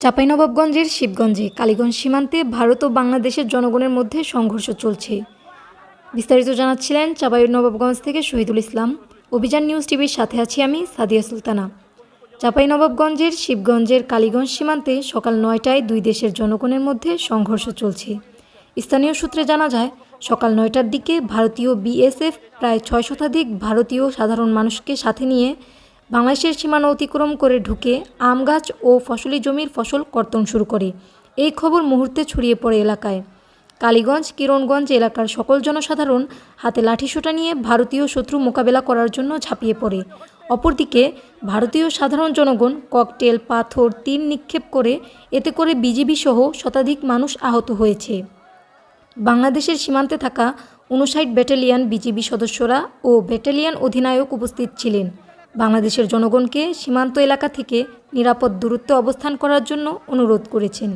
চাঁপাইনবাবগঞ্জের শিবগঞ্জে কালীগঞ্জ সীমান্তে ভারত ও বাংলাদেশের জনগণের মধ্যে সংঘর্ষ চলছে। বিস্তারিত জানাচ্ছিলেন চাঁপাইনবাবগঞ্জ থেকে শহীদুল ইসলাম। অভিযান নিউজ টিভির সাথে আছি আমি সাদিয়া সুলতানা। চাঁপাইনবাবগঞ্জের শিবগঞ্জের কালীগঞ্জ সীমান্তে সকাল ৯টায় দুই দেশের জনগণের মধ্যে সংঘর্ষ চলছে। স্থানীয় সূত্রে জানা যায়, সকাল ৯টার দিকে ভারতীয় বিএসএফ প্রায় ৬ শতাধিক ভারতীয় সাধারণ মানুষকে সাথে নিয়ে বাংলাদেশের সীমানা অতিক্রম করে ঢুকে আম গাছ ও ফসলি জমির ফসল কর্তন শুরু করে। এই খবর মুহূর্তে ছড়িয়ে পড়ে এলাকায়। কালীগঞ্জ কিরণগঞ্জ এলাকার সকল জনসাধারণ হাতে লাঠিসোঁটা নিয়ে ভারতীয় শত্রু মোকাবেলা করার জন্য ঝাঁপিয়ে পড়ে। অপরদিকে ভারতীয় সাধারণ জনগণ ককটেল, পাথর, তীর নিক্ষেপ করে, এতে করে বিজিবি সহ শতাধিক মানুষ আহত হয়েছে। বাংলাদেশের সীমান্তে থাকা ৫৯ ব্যাটালিয়ন বিজিবি সদস্যরা ও ব্যাটালিয়ন অধিনায়ক উপস্থিত ছিলেন। বাংলাদেশের জনগণকে সীমান্ত এলাকা থেকে নিরাপদ দূরত্বে অবস্থান করার জন্য অনুরোধ করেছেন।